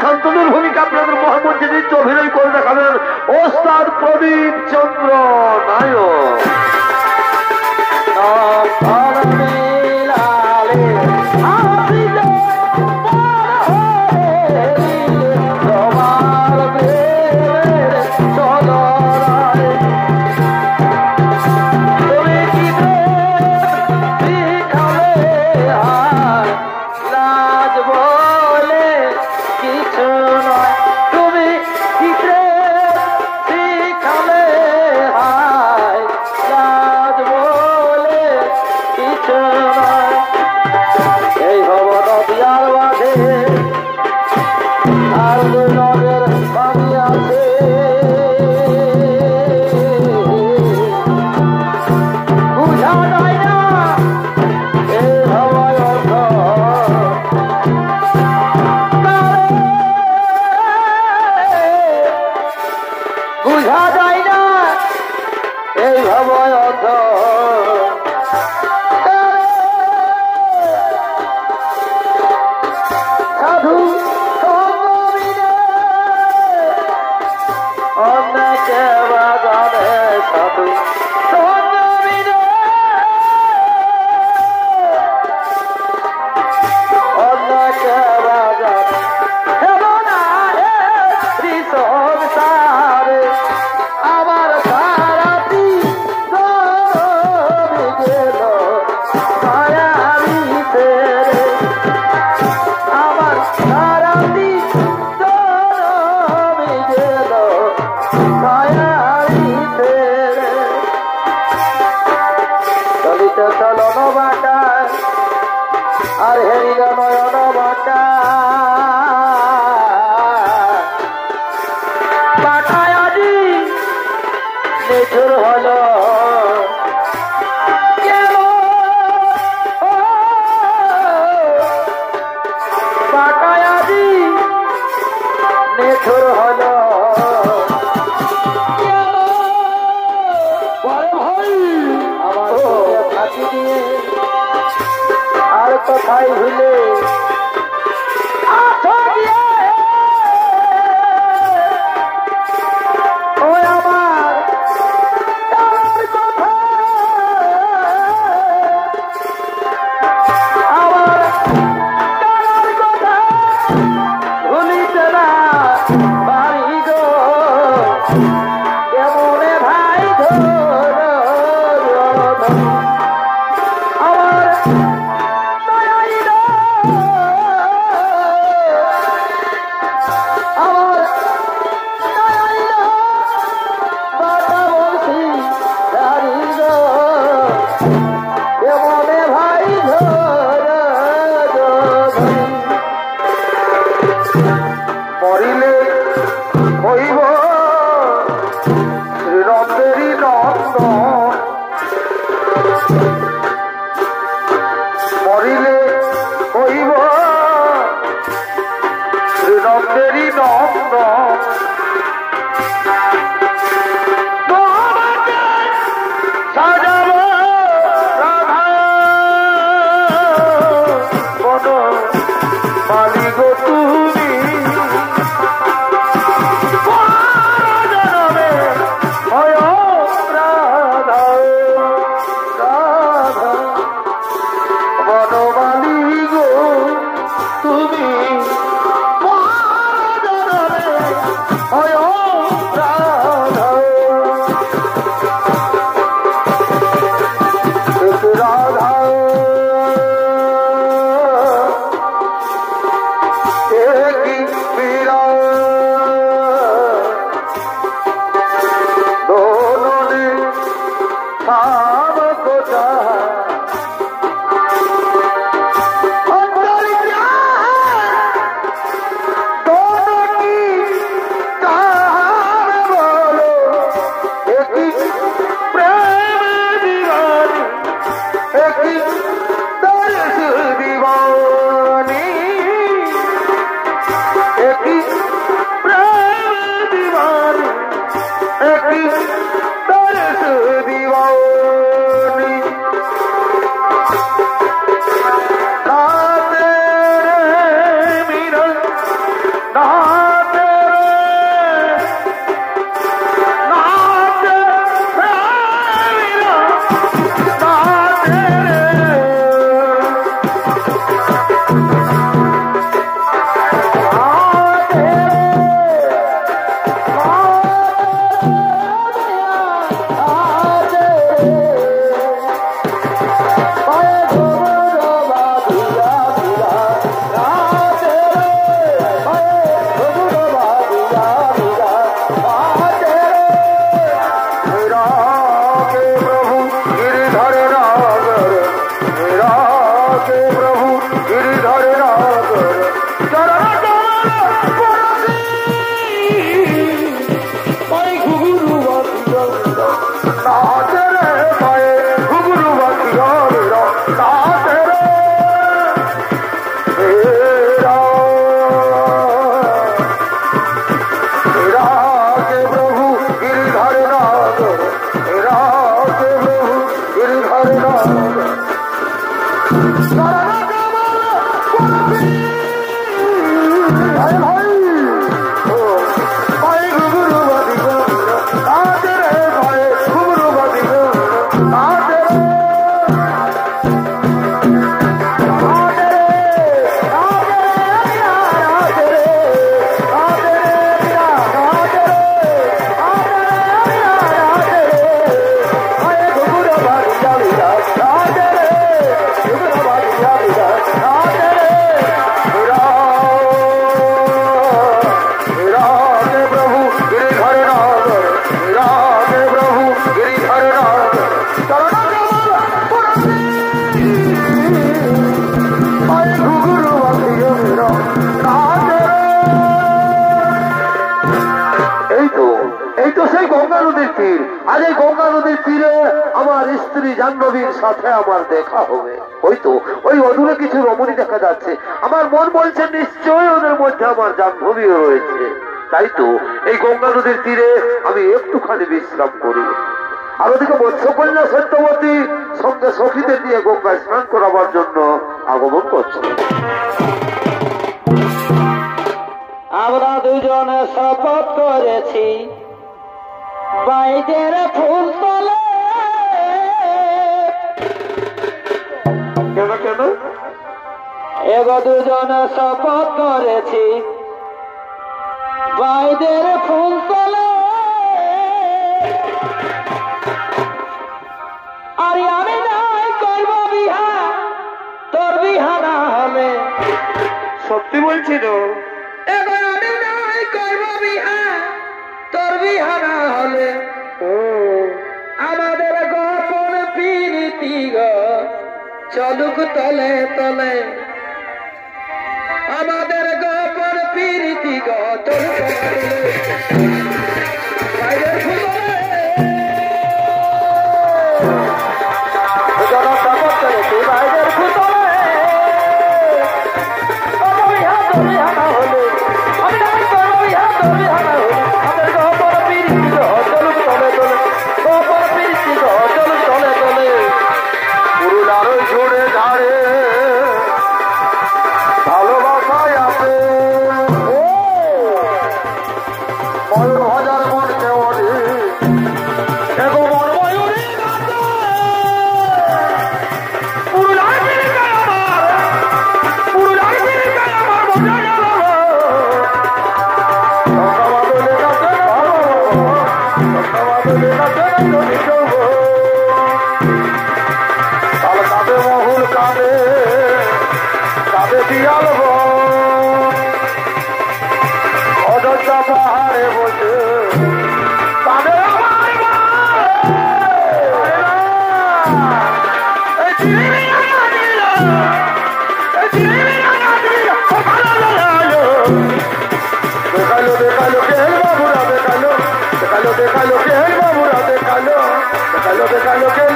শান্তনুর ভূমিকা আপনাদের মোহাম্মদ অভিনয় করে দেখাবেন ওস্তাদ প্রদীপ চন্দ্র নায়ক। মন্দির। আজ এই গঙ্গা নদীর তীরে আমার স্ত্রী জাহ্নবীর সাথে আমার দেখা হবে। হয়তো ওই অদূরে কিছু রমণী দেখা যাচ্ছে। আমার মন বলছে নিশ্চয়ই ওদের মধ্যে আমার জাহ্নবীও রয়েছে। তাই তো এই গঙ্গা নদীর তীরে আমি একটুখানি বিশ্রাম করি। আর ওদিকে মৎস্যকন্যা সত্যবতী সঙ্গে সখীদের নিয়ে গঙ্গায় স্নান করাবার জন্য আগমন করছে। আমরা দুজনে শপথ করেছি বাইদের ফুল তলে। কেন কেন? এগো দুজনে শপথ করেছি বাইদের ফুল তলে। আর আমি নাই করব বিহা তোর বিহা না হলে। সত্যি বলছি তো? এগো আমি নাই করব বিহা তোর বিহা না হলে। আমাদের গোপন প্রীতি গো চলুক তলে তলে। আমাদের গোপন প্রীতি গো চলুক তলে। বাইরের ফুলে বাইরের ফুলে বিহা তোর বিহা না হলে। আমি নাই করব বিহা তোর বিহা না হলে। আমাদের গোপন প্রীতি গো চলুক তলে তলে। গোপন প্রীতি গো চলুক তলে তলে। পুরুলার ঝুড়ে ঝাড়ে ভালোবাসায় আছে ময়ূর হাজার মন কেওয়ারি। এগো মন ময়ূরী নাচে। পুরুলার পিরিকায় আমার পুরুলার পিরিকায় আমার বোঝা গেল। বাদলে নাচে বাদলে নাচে নদী চৌব তাল কাঁদে মহুল কাঁদে কাঁদে দিয়াল অযোধ্যা পাহাড়ে বসে কাঁদে আমার মা। এই চিড়িয়া নাচিল এই চিড়িয়া নাচিল দেখালো দেখালো কেল বাবুরা দেখালো দেখালো দেখালো কেল বাবুরা দেখালো দেখালো দেখালো কেল